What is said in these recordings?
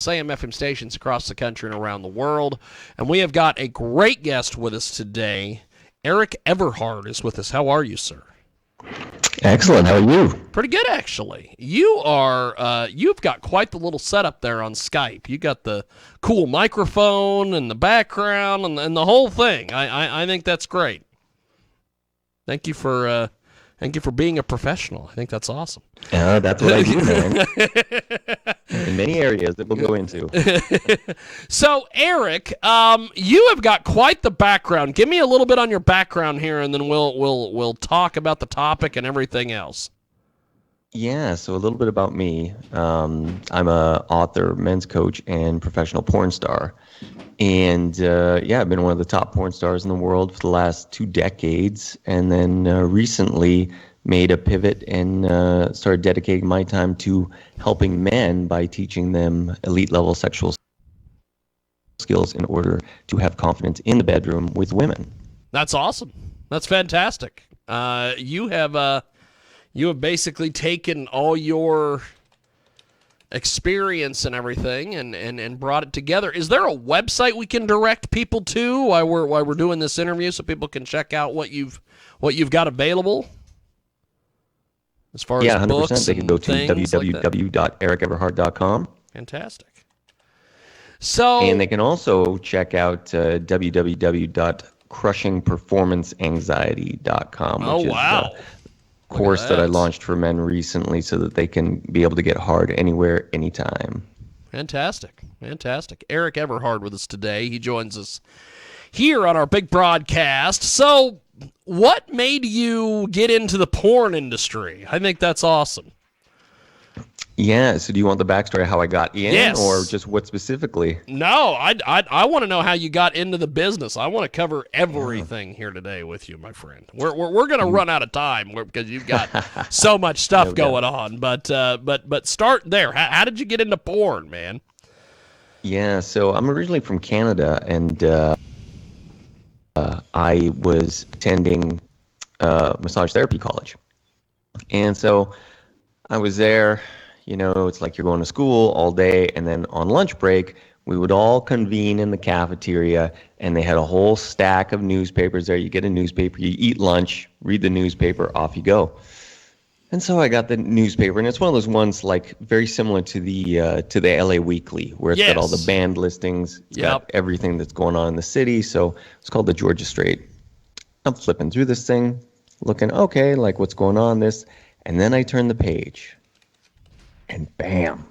Sirius AM/FM stations across the country and around the world. And we have got a great guest with us today. Erik Everhard is with us. How are you, sir? Excellent. How are you? Pretty good, actually. You've got quite the little setup there on Skype. You got the cool microphone and the background and the whole thing. I think that's great. Thank you for being a professional. I think that's awesome. That's what I do, man. In many areas that we'll go into. So, Erik, you have got quite the background. Give me a little bit on your background here, and then we'll talk about the topic and everything else. Yeah, so a little bit about me. I'm a author, men's coach, and professional porn star. And I've been one of the top porn stars in the world for the last 2 decades. And then recently made a pivot and started dedicating my time to helping men by teaching them elite level sexual skills in order to have confidence in the bedroom with women. That's awesome. That's fantastic. You have basically taken all your experience and everything and brought it together. Is there a website we can direct people to while we're doing this interview so people can check out what you've got available? As far as 100%. books They can go to www.erikeverhard.com. Fantastic. So, and they can also check out www.crushingperformanceanxiety.com, which is a course that I launched for men recently so that they can be able to get hard anywhere, anytime. Fantastic. Erik Everhard with us today. He joins us here on our big broadcast. So, what made you get into the porn industry? I think that's awesome. Yeah, so do you want the backstory of how I got in, yes, or just what specifically? No, I want to know how you got into the business. I want to cover everything here today with you, my friend. We're going to run out of time because you've got so much stuff going on. But start there. How did you get into porn, man? Yeah, so I'm originally from Canada, and I was attending massage therapy college. And so I was there, it's like you're going to school all day, and then on lunch break, we would all convene in the cafeteria, and they had a whole stack of newspapers there. You get a newspaper, you eat lunch, read the newspaper, off you go. And so I got the newspaper, and it's one of those ones like very similar to the LA Weekly, where it's got all the band listings, it's got everything that's going on in the city. So it's called the Georgia Straight. I'm flipping through this thing, looking, okay, like what's going on this, and then I turn the page, and bam,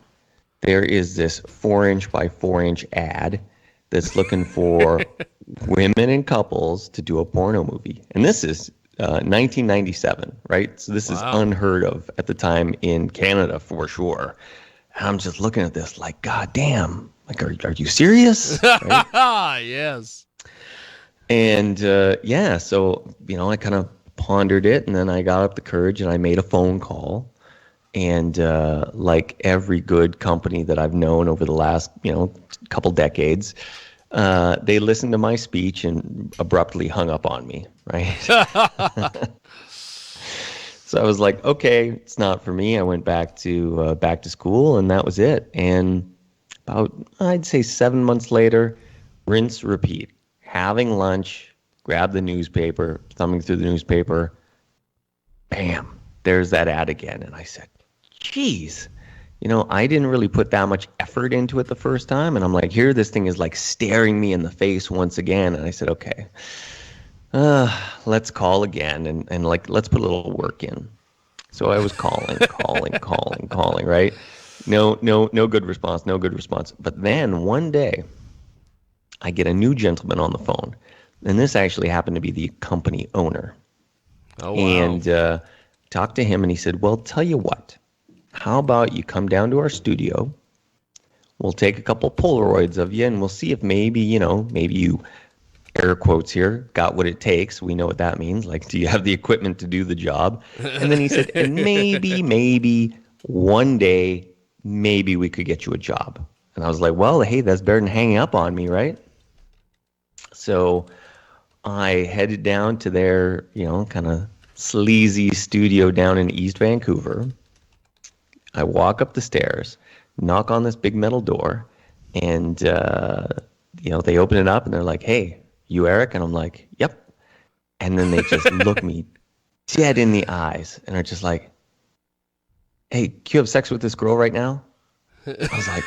there is this 4-inch by 4-inch ad that's looking for women and couples to do a porno movie, and this is 1997, right? So this is unheard of at the time in Canada for sure. And I'm just looking at this like, God damn, like, are you serious? Right? Yes. And so, I kind of pondered it, and then I got up the courage and I made a phone call. And like every good company that I've known over the last, couple decades, they listened to my speech and abruptly hung up on me, right? So I was like, okay, it's not for me. I went back to school, and that was it. And about, I'd say 7 months later, rinse, repeat. Having lunch, grab the newspaper, thumbing through the newspaper, bam, there's that ad again. And I said, geez, I didn't really put that much effort into it the first time. And I'm like, here, this thing is like staring me in the face once again. And I said, okay, let's call again. And like, let's put a little work in. So I was calling, right? No good response. But then one day I get a new gentleman on the phone. And this actually happened to be the company owner. Oh, wow. And talked to him, and he said, well, tell you what. How about you come down to our studio, we'll take a couple Polaroids of you, and we'll see if maybe you, air quotes here, got what it takes. We know what that means. Like, do you have the equipment to do the job? And then he said, and maybe one day, maybe we could get you a job. And I was like, well, hey, that's better than hanging up on me, right? So I headed down to their, kind of sleazy studio down in East Vancouver. I walk up the stairs, knock on this big metal door, And, they open it up and they're like, "Hey, you Eric?" And I'm like, "Yep." And then they just look me dead in the eyes and are just like, "Hey, can you have sex with this girl right now?" I was like,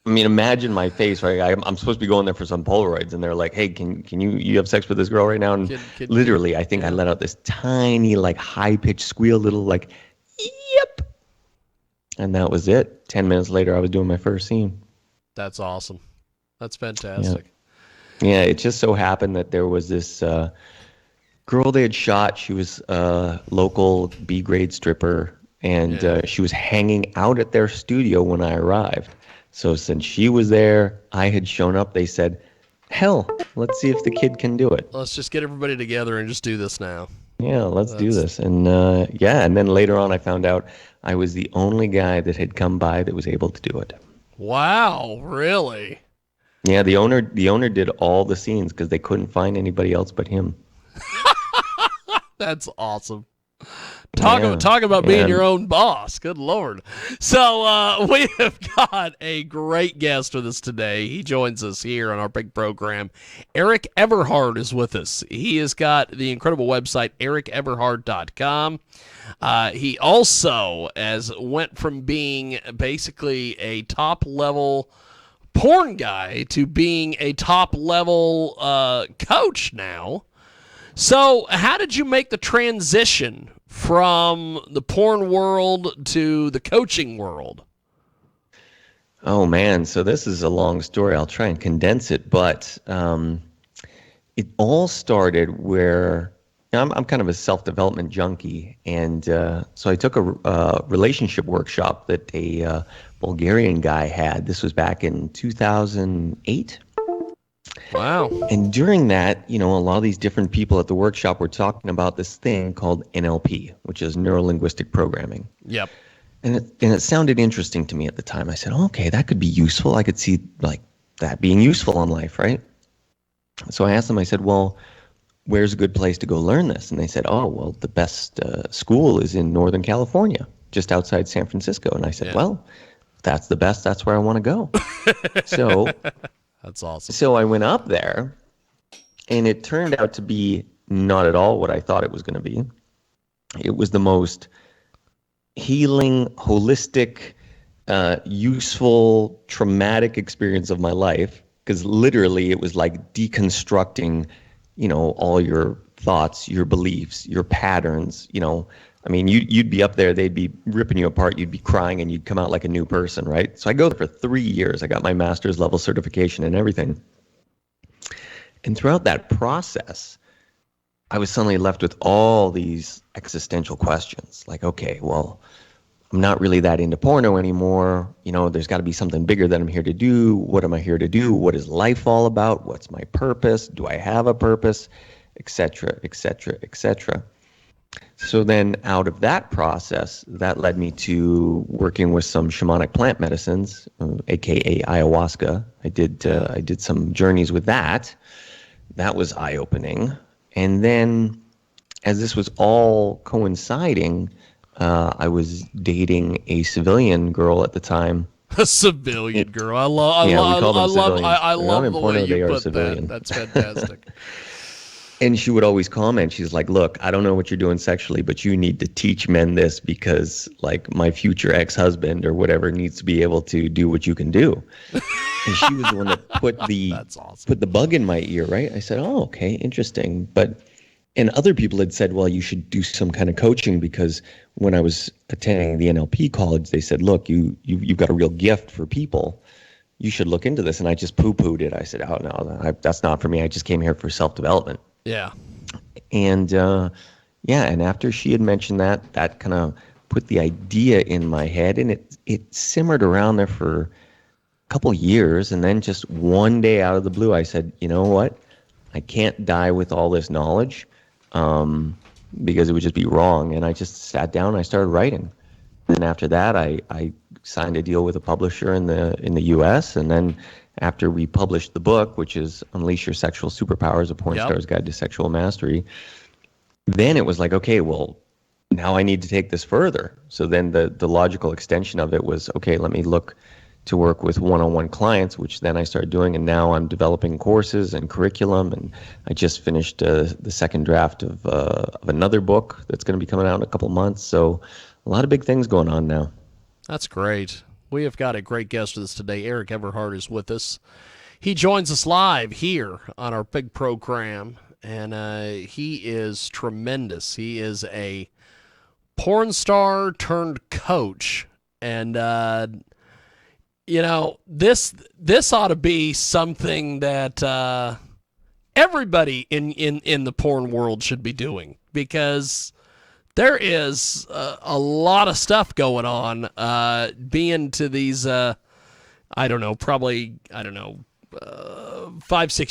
I mean, imagine my face, right? I'm supposed to be going there for some Polaroids, and they're like, "Hey, can you have sex with this girl right now?" And literally, I think I let out this tiny, like, high-pitched squeal, little like, "Yep," and that was it. 10 minutes later, I was doing my first scene. That's awesome. That's fantastic. Yeah, it just so happened that there was this girl they had shot. She was a local B-grade stripper, and she was hanging out at their studio when I arrived. So since she was there, I had shown up. They said, "Hell, let's see if the kid can do it." Let's just get everybody together and just do this now. Yeah, let's do this. And and then later on, I found out I was the only guy that had come by that was able to do it. Wow, really? Yeah, the owner did all the scenes because they couldn't find anybody else but him. That's awesome. Talk about being your own boss. Good Lord. So we have got a great guest with us today. He joins us here on our big program. Erik Everhard is with us. He has got the incredible website, erikeverhard.com. He also went from being basically a top-level porn guy to being a top-level coach now. So how did you make the transition from the porn world to the coaching world? Oh, man. So this is a long story. I'll try and condense it. But it all started where I'm kind of a self-development junkie. And so I took a relationship workshop that a Bulgarian guy had. This was back in 2008. Wow. And during that, a lot of these different people at the workshop were talking about this thing called NLP, which is neuro-linguistic programming. Yep. And it sounded interesting to me at the time. I said, okay, that could be useful. I could see like that being useful in life, right? So I asked them, I said, well, where's a good place to go learn this? And they said, oh, well, the best school is in Northern California, just outside San Francisco. And I said, well, if that's the best, that's where I want to go. So that's awesome. So I went up there, and it turned out to be not at all what I thought it was going to be. It was the most healing, holistic, useful, traumatic experience of my life, because literally it was like deconstructing, all your thoughts, your beliefs, your patterns, I mean, you'd be up there, they'd be ripping you apart, you'd be crying, and you'd come out like a new person, right? So I go there for 3 years. I got my master's level certification and everything. And throughout that process, I was suddenly left with all these existential questions. Like, okay, well, I'm not really that into porno anymore. There's got to be something bigger that I'm here to do. What am I here to do? What is life all about? What's my purpose? Do I have a purpose? Et cetera, et cetera, et cetera. So then out of that process, that led me to working with some shamanic plant medicines, aka ayahuasca. I did some journeys with that. That was eye-opening. And then as this was all coinciding, I was dating a civilian girl at the time. A civilian girl. I love the way you put that. That's fantastic. And she would always comment, she's like, look, I don't know what you're doing sexually, but you need to teach men this because, like, my future ex-husband or whatever needs to be able to do what you can do. And she was the one that put the bug in my ear, right? I said, oh, okay, interesting. And other people had said, well, you should do some kind of coaching because when I was attending the NLP college, they said, look, you've got a real gift for people. You should look into this. And I just poo-pooed it. I said, oh, no, that's not for me. I just came here for self-development. Yeah. And and after she had mentioned that kind of put the idea in my head, and it simmered around there for a couple years. And then just one day out of the blue, I said, you know what? I can't die with all this knowledge because it would just be wrong. And I just sat down and I started writing. And after that, I signed a deal with a publisher in the U.S. And then after we published the book, which is Unleash Your Sexual Superpowers, A Porn Star's Guide to Sexual Mastery, then it was like, okay, well, now I need to take this further. So then the logical extension of it was, okay, let me look to work with one-on-one clients, which then I started doing, and now I'm developing courses and curriculum, and I just finished the second draft of another book that's going to be coming out in a couple months. So a lot of big things going on now. That's great. We have got a great guest with us today. Erik Everhard is with us. He joins us live here on our big program, and he is tremendous. He is a porn star turned coach, and this ought to be something that everybody in the porn world should be doing, because there is a lot of stuff going on. Being to these, 5-6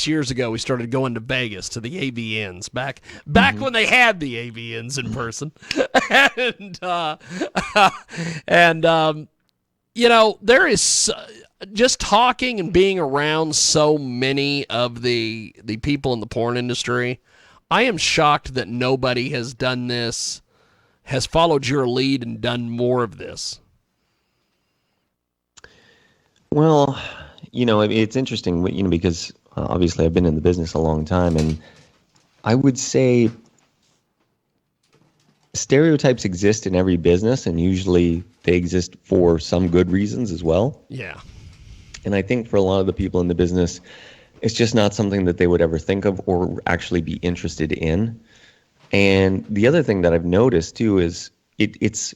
years ago, we started going to Vegas to the AVNs back when they had the AVNs in person, there is just talking and being around so many of the people in the porn industry. I am shocked that nobody has done this, has followed your lead and done more of this. Well, it's interesting, because obviously I've been in the business a long time, and I would say stereotypes exist in every business, and usually they exist for some good reasons as well. Yeah. And I think for a lot of the people in the business, it's just not something that they would ever think of or actually be interested in. And the other thing that I've noticed too is it's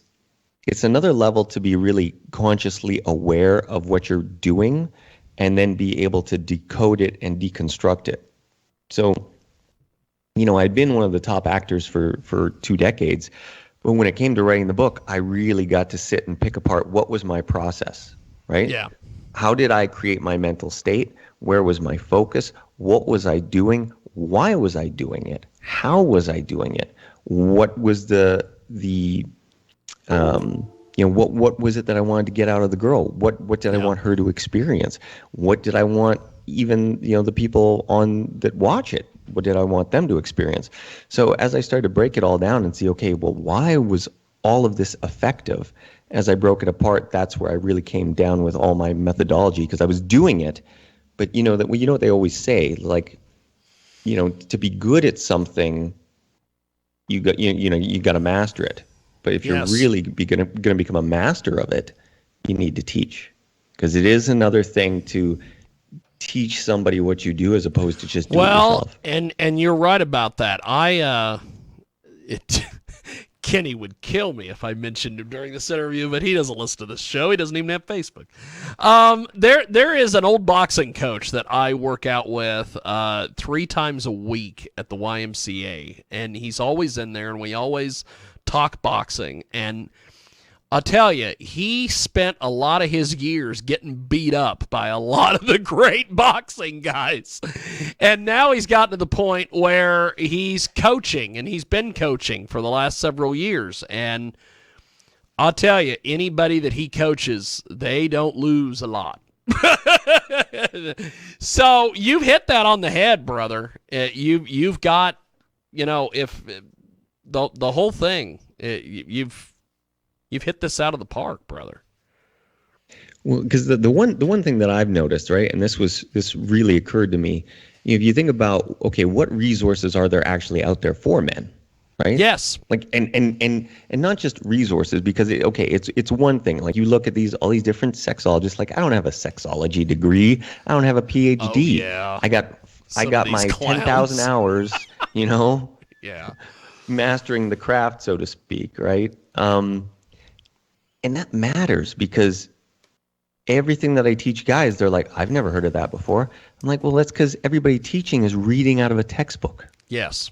another level to be really consciously aware of what you're doing and then be able to decode it and deconstruct it. So, I'd been one of the top actors for 2 decades, but when it came to writing the book, I really got to sit and pick apart what was my process, right? Yeah. How did I create my mental state? Where was my focus? What was I doing? Why was I doing it? How was I doing it? What was what was it that I wanted to get out of the girl? What did I want her to experience? What did I want even, the people that watch it? What did I want them to experience? So as I started to break it all down and see, okay, well, why was all of this effective? As I broke it apart, that's where I really came down with all my methodology, because I was doing it. But what they always say, like, to be good at something, you got to master it. But if you're really going to become a master of it, you need to teach, because it is another thing to teach somebody what you do as opposed to just do it yourself. And you're right about that. Kenny would kill me if I mentioned him during this interview, but he doesn't listen to this show. He doesn't even have Facebook. There is an old boxing coach that I work out with 3 times a week at the YMCA, and he's always in there, and we always talk boxing. And I'll tell you, he spent a lot of his years getting beat up by a lot of the great boxing guys. And now he's gotten to the point where he's coaching, and he's been coaching for the last several years. And I'll tell you, anybody that he coaches, they don't lose a lot. So you've hit that on the head, brother. You've got, if the whole thing, You've hit this out of the park, brother. Well, because the one thing that I've noticed, right, and this really occurred to me, if you think about, okay, what resources are there actually out there for men, right? Yes. Like and not just resources, because it's one thing. Like you look at all these different sexologists. Like I don't have a sexology degree. I don't have a PhD. Oh, yeah. I got my 10,000 hours. Yeah. Mastering the craft, so to speak, right? And that matters, because everything that I teach guys, they're like, I've never heard of that before. I'm like, well, that's because everybody teaching is reading out of a textbook. Yes.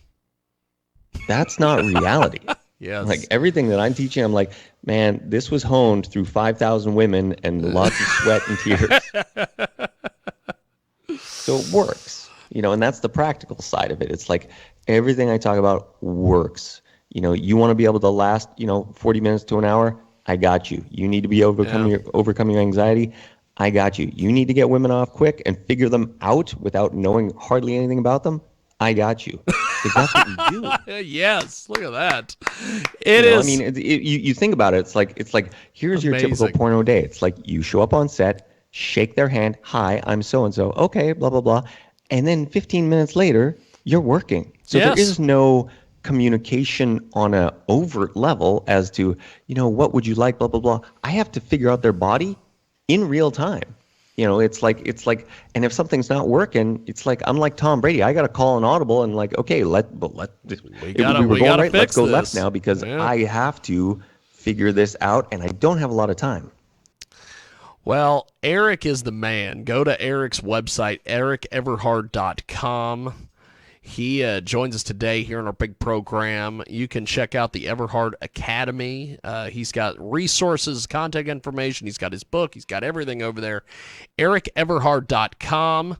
That's not reality. Yes. Like everything that I'm teaching, I'm like, man, this was honed through 5,000 women and lots of sweat and tears. So it works, and that's the practical side of it. It's like everything I talk about works. You want to be able to last, 40 minutes to an hour. I got you. You need to be overcoming your anxiety. I got you. You need to get women off quick and figure them out without knowing hardly anything about them. I got you. Because that's what we do. Yes, look at that. It is. I mean, you think about it. It's like here's amazing. Your typical porno day. It's like you show up on set, shake their hand. Hi, I'm so and so. Okay, blah blah blah, and then 15 minutes later, you're working. So there Yes. is no communication on a overt level as to, what would you like, blah blah blah. I have to figure out their body in real time. It's like, and if something's not working, it's like I'm like Tom Brady. I got to call an audible and like, okay, we were going right. Let's go left now because I have to figure this out, and I don't have a lot of time. Well, Erik is the man. Go to Erik's website, erikeverhard.com. He joins us today here in our big program. You can check out the Everhard Academy. He's got resources, contact information. He's got his book. He's got everything over there. erikeverhard.com.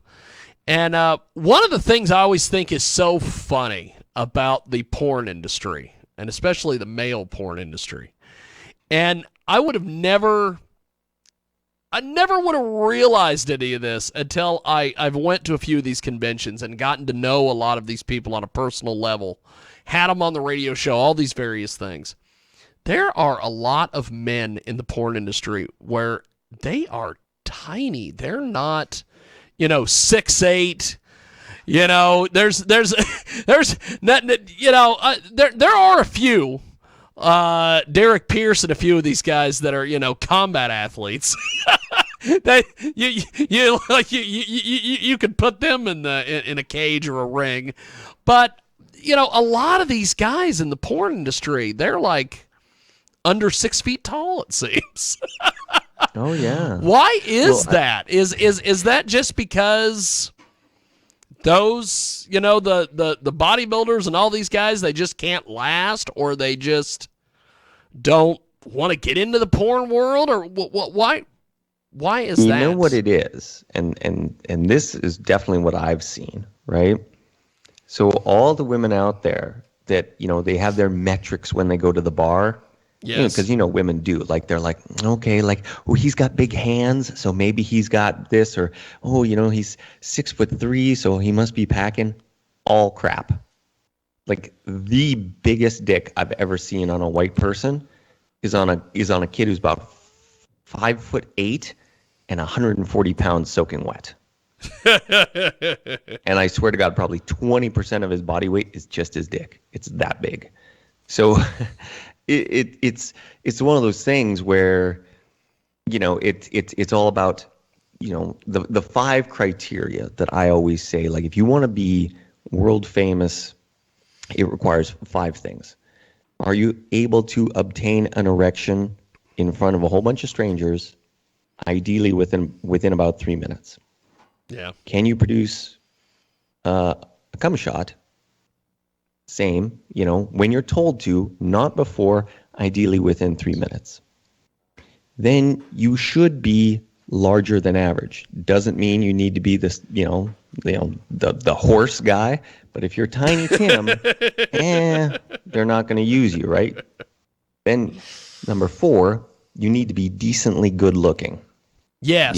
And one of the things I always think is so funny about the porn industry, and especially the male porn industry, and I would have never would have realized any of this until I've went to a few of these conventions and gotten to know a lot of these people on a personal level, had them on the radio show, all these various things. There are a lot of men in the porn industry where they are tiny. They're not, 6'8". There's there are a few. Derek Pierce and a few of these guys that are, combat athletes. You could put them in a cage or a ring, but a lot of these guys in the porn industry, they're like under 6 feet tall, it seems. Oh yeah. Why is that? Is that just because those, the bodybuilders and all these guys, they just can't last, or they just don't want to get into the porn world, or why is that? You know what it is, and this is definitely what I've seen, right? So all the women out there that, they have their metrics when they go to the bar. Yes. Because, women do. Like, they're like, okay, like, oh, he's got big hands, so maybe he's got this, or, oh, he's 6'3", so he must be packing. All crap. Like, the biggest dick I've ever seen on a white person is on a kid who's about 5'8" and 140 pounds soaking wet. And I swear to God, probably 20% of his body weight is just his dick. It's that big. So it's one of those things where, it's all about, the 5 criteria that I always say. Like, if you want to be world famous, it requires 5 things. Are you able to obtain an erection in front of a whole bunch of strangers, ideally within about 3 minutes? Yeah. Can you produce a cum shot? Same, when you're told to, not before, ideally within 3 minutes. Then you should be larger than average. Doesn't mean you need to be this, the horse guy, but if you're Tiny Tim, they're not going to use you, right? Then number 4, you need to be decently good looking. Yes.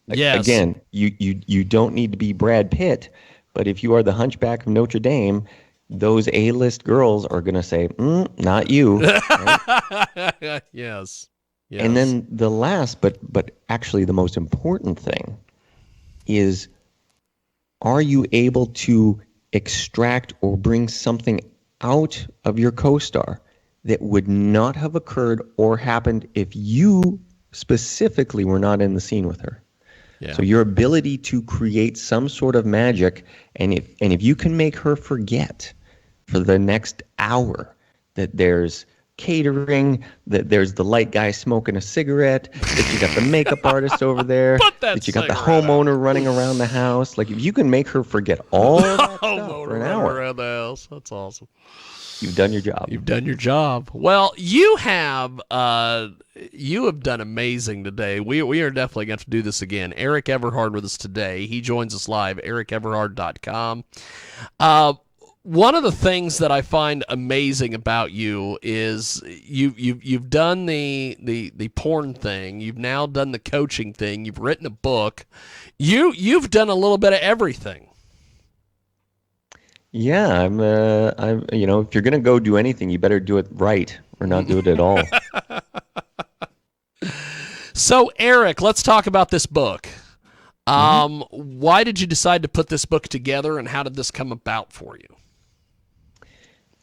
Yes. Again, you don't need to be Brad Pitt, but if you are the Hunchback of Notre Dame, those A-list girls are going to say, not you. Right? Yes. And then the last, but actually the most important thing is, are you able to extract or bring something out of your co-star that would not have occurred or happened if you specifically were not in the scene with her? Yeah. So your ability to create some sort of magic, and if you can make her forget for the next hour that there's catering, that there's the light guy smoking a cigarette, that you got the makeup artist over there, that you got the homeowner running around the house. Like, if you can make her forget all that stuff for an hour, around the house, that's awesome. You've done your job. You've done your job. Well, you have done amazing today. We are definitely going to have to do this again. Erik Everhard with us today. He joins us live, erikeverhard.com. One of the things that I find amazing about you is you've done the porn thing. You've now done the coaching thing. You've written a book. You've done a little bit of everything. Yeah, I'm if you're gonna go do anything, you better do it right or not do it at all. So, Erik, let's talk about this book. Why did you decide to put this book together, and how did this come about for you?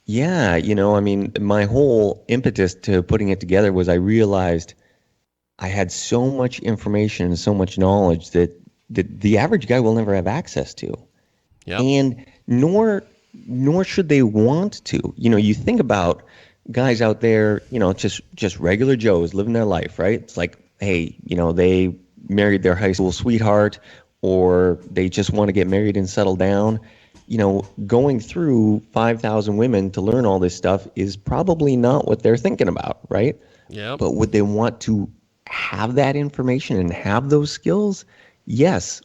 Yeah, I mean, my whole impetus to putting it together was I realized I had so much information and so much knowledge that the average guy will never have access to. Yep. And nor should they want to. You think about guys out there, just regular Joes living their life, right? It's like, hey, they married their high school sweetheart, or they just want to get married and settle down. Going through 5,000 women to learn all this stuff is probably not what they're thinking about, right? Yep. But would they want to have that information and have those skills? Yes.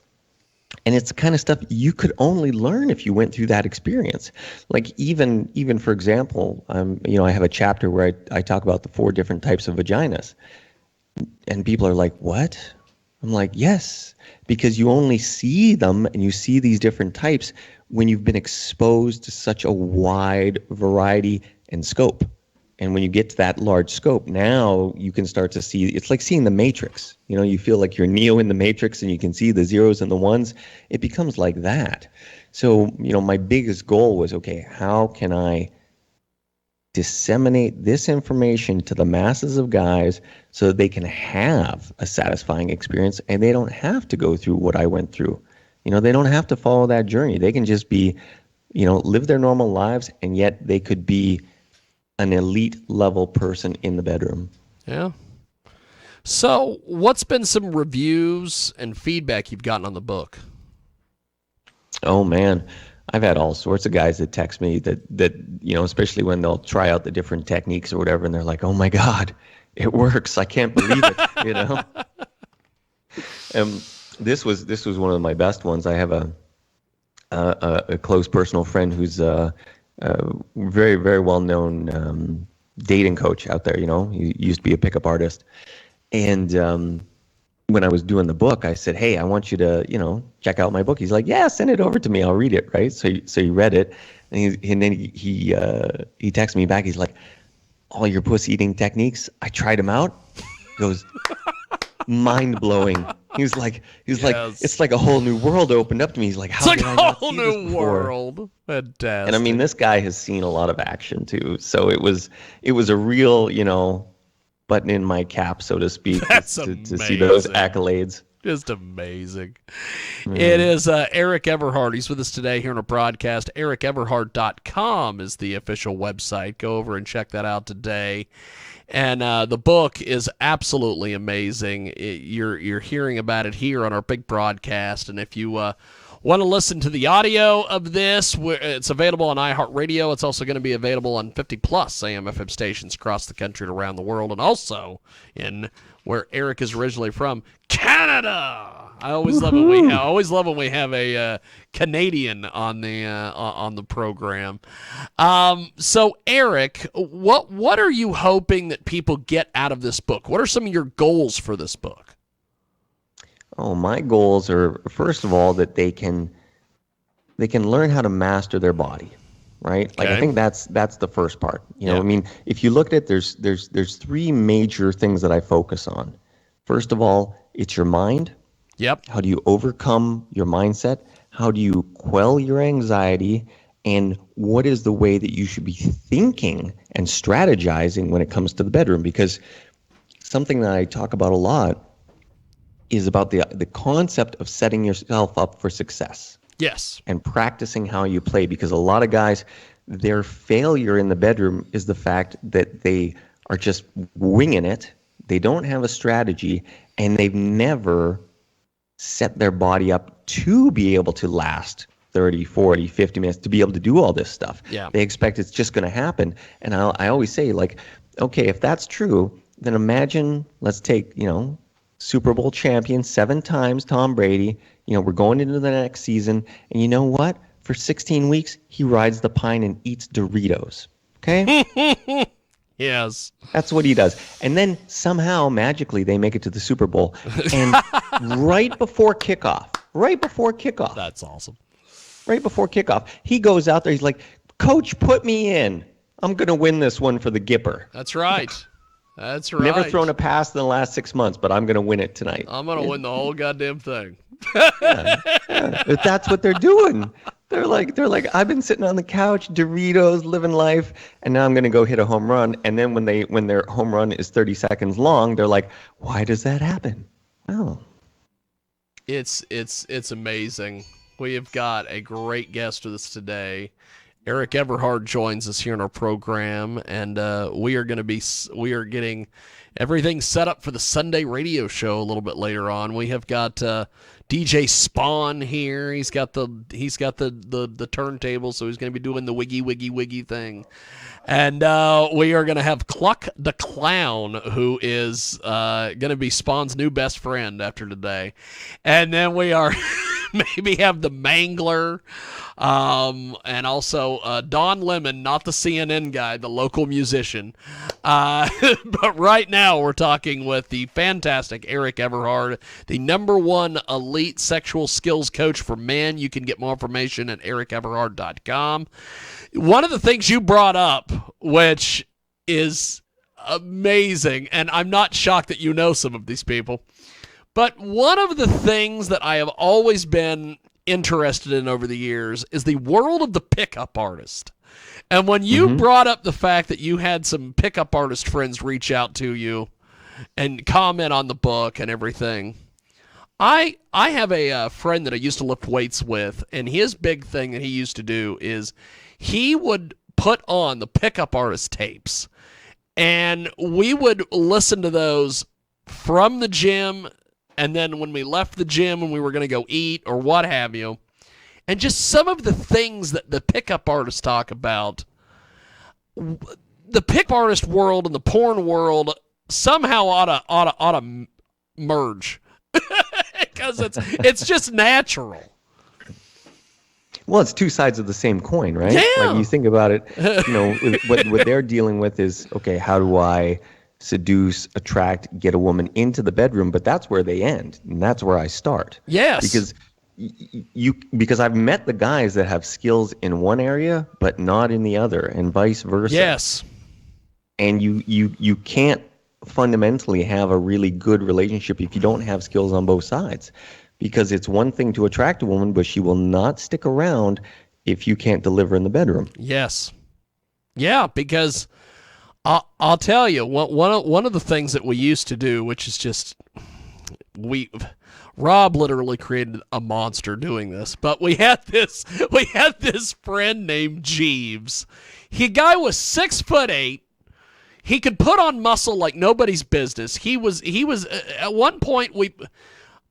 And it's the kind of stuff you could only learn if you went through that experience. Like even for example, I have a chapter where I talk about the 4 different types of vaginas. And people are like, what? I'm like, yes, because you only see them and you see these different types when you've been exposed to such a wide variety and scope. And when you get to that large scope, now you can start to see, it's like seeing the Matrix. You feel like you're Neo in the Matrix and you can see the zeros and the ones. It becomes like that. So, my biggest goal was, okay, how can I disseminate this information to the masses of guys so that they can have a satisfying experience and they don't have to go through what I went through. They don't have to follow that journey. They can just be, live their normal lives, and yet they could be an elite level person in the bedroom. Yeah. So, what's been some reviews and feedback you've gotten on the book? Oh man, I've had all sorts of guys that text me that especially when they'll try out the different techniques or whatever, and they're like, "Oh my God, it works! I can't believe it!" This was one of my best ones. I have a close personal friend who's a very, very well known dating coach out there. He used to be a pickup artist, and when I was doing the book, I said, "Hey, I want you to, check out my book." He's like, "Yeah, send it over to me. I'll read it." Right? So he read it, and then he texted me back. He's like, "All your pussy eating techniques, I tried them out." He goes, "Mind blowing." He's like, it's like a whole new world opened up to me. He's like, "How did I not see this before?" It's like a whole new world. Fantastic. And I mean, this guy has seen a lot of action too, so it was a real, button in my cap, so to speak, to see those accolades. Just amazing. It is Erik Everhard. He's with us today here on a broadcast. ErikEverhard.com is the official website. Go over and check that out today. And the book is absolutely amazing. You're hearing about it here on our big broadcast. And if you want to listen to the audio of this, it's available on iHeartRadio. It's also going to be available on 50-plus AM/FM stations across the country and around the world, and also in where Erik is originally from, Canada. I always love when we have a Canadian on the program. So Erik, what are you hoping that people get out of this book? What are some of your goals for this book? Oh, my goals are, first of all, that they can learn how to master their body, right? Like, I think that's the first part. I mean, if you look at it, there's 3 major things that I focus on. First of all, it's your mind. Yep. How do you overcome your mindset? How do you quell your anxiety? And what is the way that you should be thinking and strategizing when it comes to the bedroom? Because something that I talk about a lot is about the concept of setting yourself up for success. Yes. And practicing how you play, because a lot of guys, their failure in the bedroom is the fact that they are just winging it. They don't have a strategy, and they've never set their body up to be able to last 30, 40, 50 minutes, to be able to do all this stuff. Yeah. They expect it's just going to happen. And I always say, like, okay, if that's true, then imagine, let's take, Super Bowl champion 7 times, Tom Brady. We're going into the next season, and you know what? For 16 weeks, he rides the pine and eats Doritos. Okay? Yes. That's what he does. And then somehow, magically, they make it to the Super Bowl. And right before kickoff. That's awesome. Right before kickoff, he goes out there. He's like, "Coach, put me in. I'm going to win this one for the Gipper." That's right. That's right. Never thrown a pass in the last 6 months, but I'm going to win it tonight. I'm going to win the whole goddamn thing. Yeah. But that's what they're doing. They're like, I've been sitting on the couch, Doritos, living life, and now I'm going to go hit a home run. And then when their home run is 30 seconds long, they're like, why does that happen? Well, it's amazing. We have got a great guest with us today. Erik Everhard joins us here in our program, and we are getting everything set up for the Sunday radio show a little bit later on. We have got DJ Spawn here. He's got the turntable, so he's going to be doing the wiggy thing. And we are going to have Cluck the Clown, who is going to be Spawn's new best friend after today. And then we are maybe have the Mangler. And also Don Lemon, not the CNN guy, the local musician. But right now we're talking with the fantastic Erik Everhard, the #1 elite sexual skills coach for men. You can get more information at erikeverhard.com. One of the things you brought up, which is amazing, and I'm not shocked that you know some of these people, but one of the things that I have always been interested in over the years is the world of the pickup artist. And when you brought up the fact that you had some pickup artist friends reach out to you and comment on the book and everything, I have a friend that I used to lift weights with, and his big thing that he used to do is he would put on the pickup artist tapes, and we would listen to those from the gym, and then when we left the gym and we were going to go eat or what have you, and just some of the things that the pickup artists talk about. The pickup artist world and the porn world somehow ought to merge because it's just natural. Well, it's two sides of the same coin, right? Yeah. Like you think about it, what they're dealing with is, okay, how do I seduce, attract, get a woman into the bedroom? But that's where they end, and that's where I start. Yes. Because I've met the guys that have skills in one area but not in the other, and vice versa. Yes. And you can't fundamentally have a really good relationship if you don't have skills on both sides. Because it's one thing to attract a woman, but she will not stick around if you can't deliver in the bedroom. Yes. Yeah, because I'll tell you, one of the things that we used to do, which is just, Rob literally created a monster doing this, but we had this friend named Jeeves. Guy was 6'8". He could put on muscle like nobody's business. He was at one point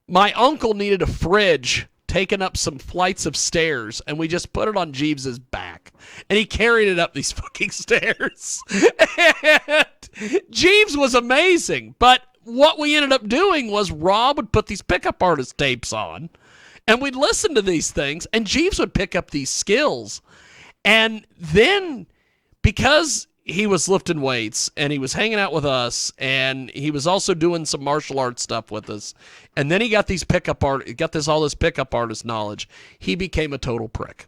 my uncle needed a fridge taking up some flights of stairs, and we just put it on Jeeves's back, and he carried it up these fucking stairs. And Jeeves was amazing, but what we ended up doing was Rob would put these pickup artist tapes on, and we'd listen to these things, and Jeeves would pick up these skills. And then, because he was lifting weights, and he was hanging out with us, and he was also doing some martial arts stuff with us, and then he got this pickup artist knowledge, he became a total prick.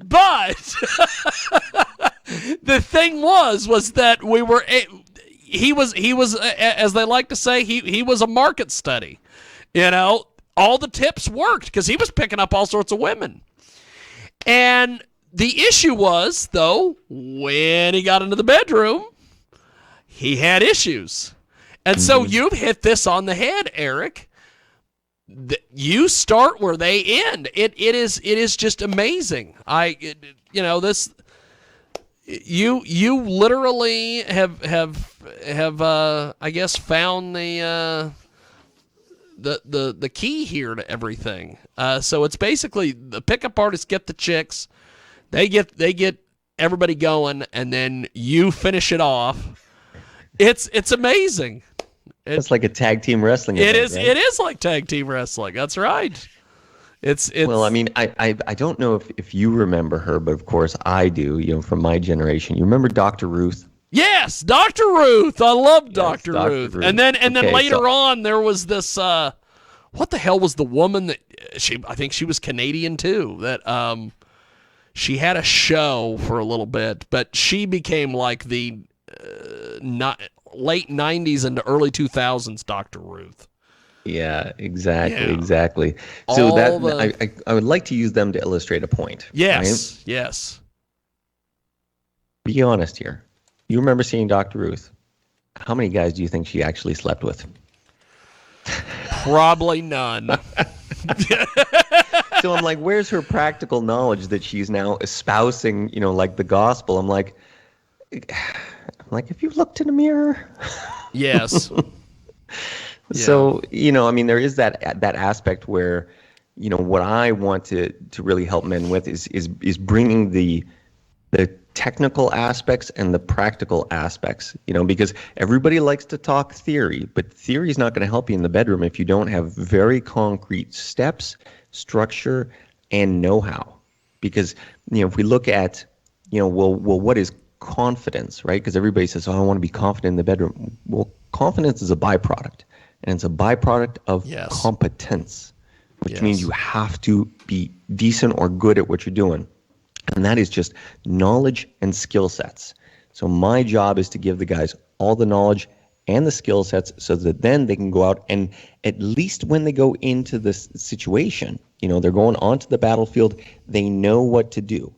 But the thing was that he was as they like to say, he was a market study. All the tips worked because he was picking up all sorts of women. And the issue was, though, when he got into the bedroom, he had issues. And so you've hit this on the head, Erik. You start where they end. It is just amazing. You literally have I guess found the key here to everything. So it's basically the pickup artists get the chicks, they get everybody going, and then you finish it off. It's amazing. It's like a tag team wrestling event, right? It is like tag team wrestling. That's right. It's well, I mean, I don't know if you remember her, but of course I do, from my generation. You remember Dr. Ruth? Yes, Dr. Ruth. I love Dr. Ruth. And then later on there was this what the hell was the woman that I think she was Canadian too, that she had a show for a little bit, but she became like the not late 90s into early 2000s Dr. Ruth. Yeah, exactly, Yeah. exactly. So All that the I would like to use them to illustrate a point. yes, Right? yes. Be honest here. You remember seeing Dr. Ruth? How many guys do you think she actually slept with? Probably none. So I'm like, where's her practical knowledge that she's now espousing, like the gospel? I'm like, have you looked in a mirror? Yes. So, I mean, there is that aspect where, what I want to really help men with is bringing the technical aspects and the practical aspects, because everybody likes to talk theory, but theory is not going to help you in the bedroom if you don't have very concrete steps, structure, and know-how. Because, if we look at, what is confidence, right? Because everybody says, oh, I want to be confident in the bedroom. Well, confidence is a byproduct, and it's a byproduct of Yes. competence, which Yes. means you have to be decent or good at what you're doing. And that is just knowledge and skill sets. So my job is to give the guys all the knowledge and the skill sets so that then they can go out and at least when they go into this situation, they're going onto the battlefield, they know what to do.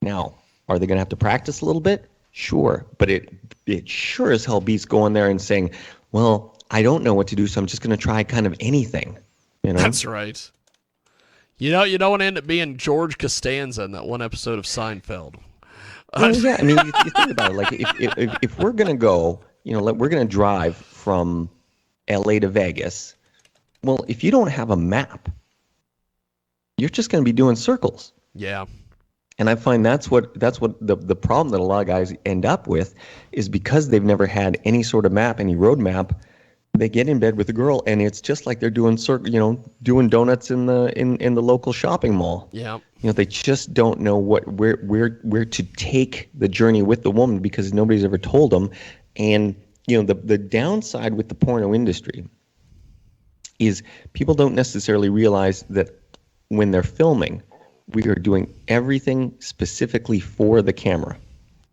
Now, are they going to have to practice a little bit? Sure. But it sure as hell beats going there and saying, well, I don't know what to do, so I'm just going to try kind of anything. That's right. You don't want to end up being George Costanza in that one episode of Seinfeld. Well, yeah, I mean, you think about it. Like, if we're gonna go, we're gonna drive from L.A. to Vegas. Well, if you don't have a map, you're just gonna be doing circles. Yeah. And I find that's what the problem that a lot of guys end up with is because they've never had any sort of map, any road map. They get in bed with a girl, and it's just like they're doing doing donuts in the local shopping mall. Yeah. They just don't know where to take the journey with the woman because nobody's ever told them. And the downside with the porno industry is people don't necessarily realize that when they're filming, we are doing everything specifically for the camera,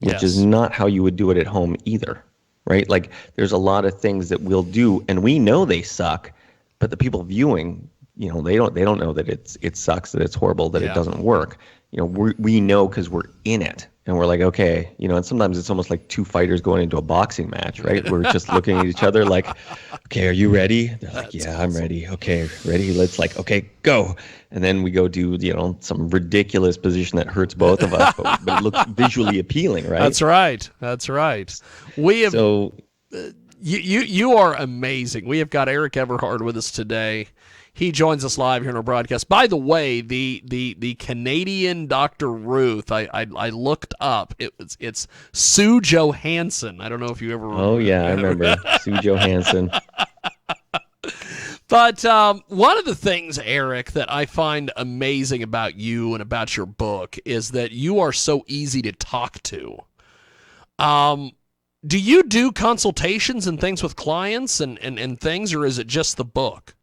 which Yes. is not how you would do it at home either. Right? Like there's a lot of things that we'll do and we know they suck, but the people viewing, they don't know that it sucks, that it's horrible, that it doesn't work. We know because we're in it and we're like, okay, and sometimes it's almost like two fighters going into a boxing match, right? We're just looking at each other like, okay, are you ready? They're like, yeah, awesome. I'm ready. Okay, ready? Let's okay, go. And then we go do, some ridiculous position that hurts both of us, but it looks visually appealing, right? That's right. That's right. We have you are amazing. We have got Erik Everhard with us today. He joins us live here in our broadcast. By the way, the Canadian Dr. Ruth, I looked up. It's Sue Johansson. I don't know if you ever remember. Oh yeah, I remember Sue Johansson. But one of the things, Erik, that I find amazing about you and about your book is that you are so easy to talk to. Do you do consultations and things with clients and things, or is it just the book?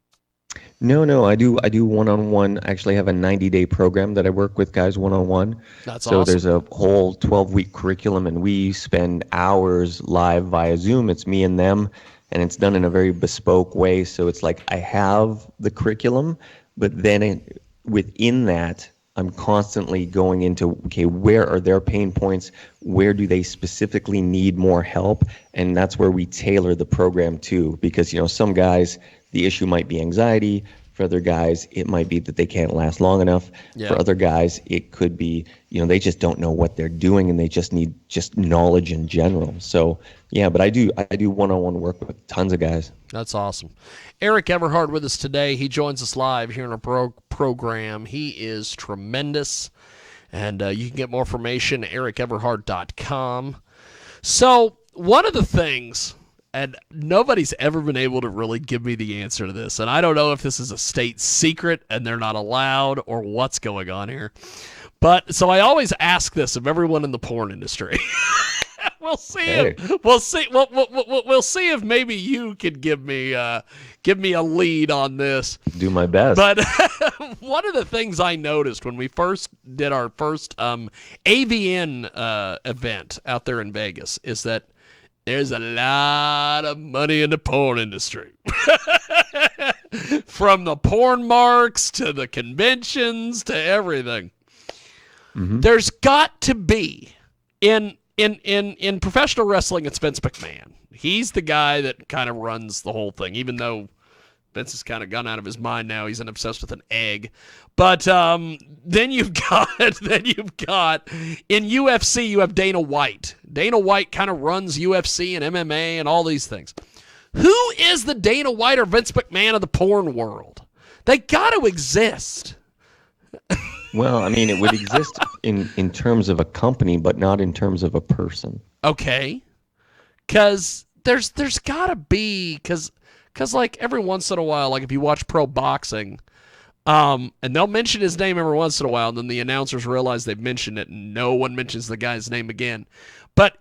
No, I do one-on-one. I actually have a 90-day program that I work with guys one-on-one. That's so awesome. There's a whole 12-week curriculum, and we spend hours live via Zoom. It's me and them, and it's done in a very bespoke way. So it's like I have the curriculum, but then within that, I'm constantly going into, okay, where are their pain points? Where do they specifically need more help? And that's where we tailor the program to, because, some guys, the issue might be anxiety. For other guys, it might be that they can't last long enough. Yeah. For other guys, it could be, they just don't know what they're doing and they just need knowledge in general. So, yeah, but I do one-on-one work with tons of guys. That's awesome. Erik Everhard with us today. He joins us live here in our program. He is tremendous. And you can get more information at erikeverhard.com. So one of the things, and nobody's ever been able to really give me the answer to this, and I don't know if this is a state secret and they're not allowed or what's going on here. But so I always ask this of everyone in the porn industry. We'll see. We'll see if maybe you could give me a lead on this. Do my best. But one of the things I noticed when we first did our first AVN event out there in Vegas is that there's a lot of money in the porn industry. From the porn marks to the conventions to everything. Mm-hmm. There's got to be in professional wrestling, it's Vince McMahon. He's the guy that kind of runs the whole thing, even though Vince has kind of gone out of his mind now. He's obsessed with an egg. But then you've got in UFC, you have Dana White. Dana White kind of runs UFC and MMA and all these things. Who is the Dana White or Vince McMahon of the porn world? They got to exist. Well, I mean, it would exist in terms of a company, but not in terms of a person. Okay. Because there's got to be, because like every once in a while, like if you watch pro boxing, and they'll mention his name every once in a while, and then the announcers realize they've mentioned it, and no one mentions the guy's name again. But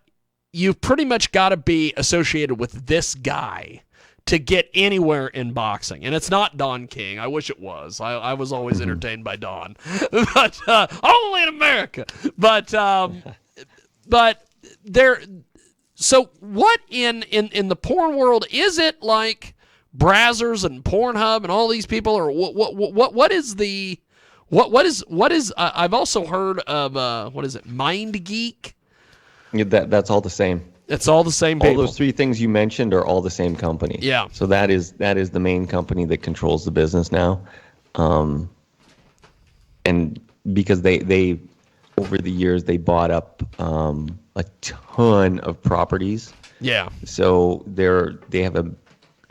you've pretty much got to be associated with this guy to get anywhere in boxing. And it's not Don King. I wish it was. I was always entertained by Don. But only in America. But there. So what in the porn world, is it like Brazzers and Pornhub and all these people, or what is the what is I've also heard of what is it, Mind Geek? Yeah, that's all the same. It's all the same people. All those three things you mentioned are all the same company. Yeah. So that is the main company that controls the business now, and because they over the years they bought up a ton of properties. Yeah. So they have a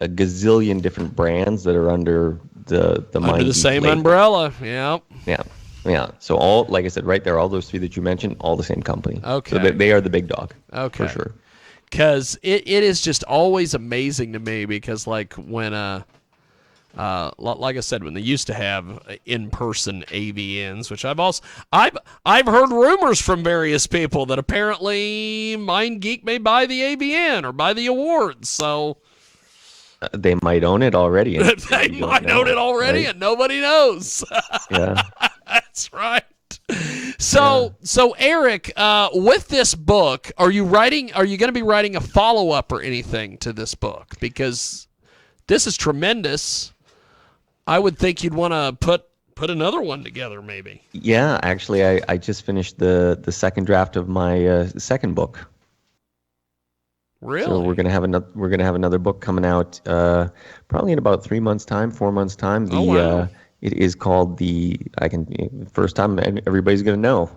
gazillion different brands that are under the under the same label. Umbrella. Yeah. Yeah. Yeah. So all, like I said, right there, all those three that you mentioned, all the same company. Okay. So they are the big dog. Okay. For sure. Because it is just always amazing to me, because like when like I said, when they used to have in-person AVNs, which I've heard rumors from various people that apparently Mind Geek may buy the AVN or buy the awards. So they might own it already. They might own it already, right? And nobody knows. Yeah, that's right. So Erik, with this book, are you going to be writing a follow-up or anything to this book? Because this is tremendous. I would think you'd want to put another one together, maybe. Yeah, actually, I just finished the second draft of my second book. Really? So we're gonna have another book coming out probably in about 4 months' time. Wow. It is called first time everybody's gonna know.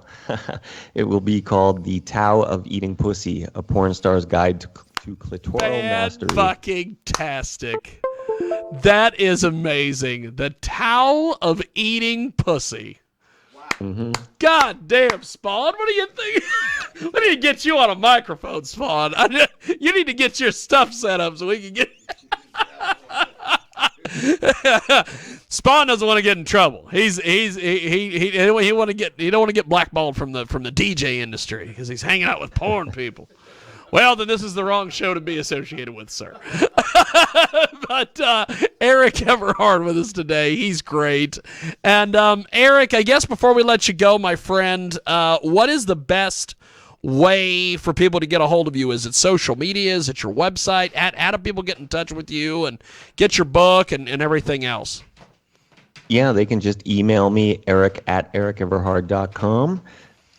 It will be called The Tao of Eating Pussy: A Porn Star's Guide to Clitoral Mastery. Fucking-tastic. That is amazing. The Tao of Eating Pussy. Wow. Mm-hmm. God damn, Spawn. What do you think? We need to get you on a microphone, Spawn. You need to get your stuff set up so we can get... Spawn doesn't want to get in trouble. He don't want to get blackballed from the DJ industry because he's hanging out with porn people. Well, then this is the wrong show to be associated with, sir. But Erik Everhard with us today. He's great. And Erik, I guess before we let you go, my friend, what is the best way for people to get a hold of you? Is it social media? Is it your website? How do people get in touch with you and get your book and everything else? Yeah, they can just email me, eric@erikeverhard.com.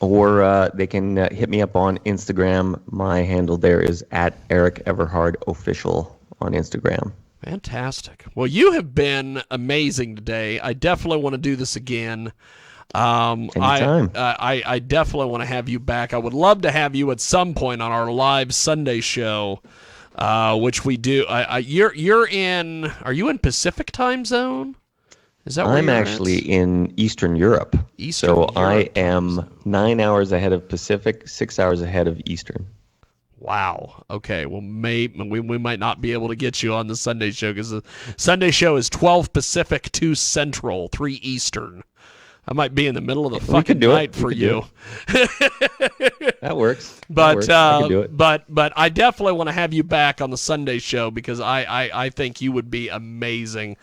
Or they can hit me up on Instagram. My handle there is @ErikEverhardOfficial on Instagram. Fantastic. Well, you have been amazing today. I definitely want to do this again. Anytime. I definitely want to have you back. I would love to have you at some point on our live Sunday show, which we do. Are you in Pacific time zone? Is that where I'm actually in Eastern Europe. I am 9 hours ahead of Pacific, 6 hours ahead of Eastern. Wow. Okay. Well, we might not be able to get you on the Sunday show because the Sunday show is 12 Pacific, 2 Central, 3 Eastern. I might be in the middle of the We fucking could do night it. We for could do you. That works. That But works. I can do it. but I definitely want to have you back on the Sunday show because I think you would be amazing.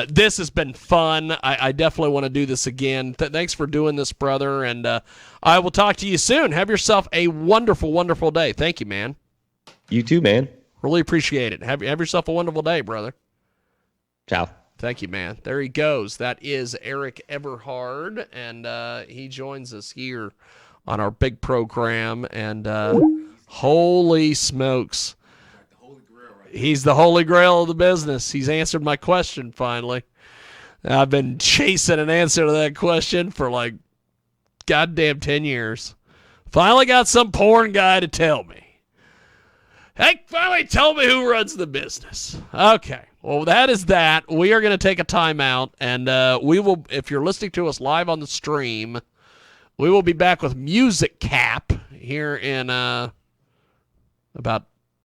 This has been fun. I definitely want to do this again. Thanks for doing this, brother, and I will talk to you soon. Have yourself a wonderful, wonderful day. Thank you, man. You too, man. Really appreciate it. Have yourself a wonderful day, brother. Ciao. Thank you, man. There he goes. That is Erik Everhard, and he joins us here on our big program. And holy smokes, he's the holy grail of the business. He's answered my question finally. I've been chasing an answer to that question for like goddamn 10 years. Finally got some porn guy to tell me. Hey, finally tell me who runs the business. Okay. Well, that is that. We are going to take a timeout, and we will, if you're listening to us live on the stream, we will be back with Music Cap here in about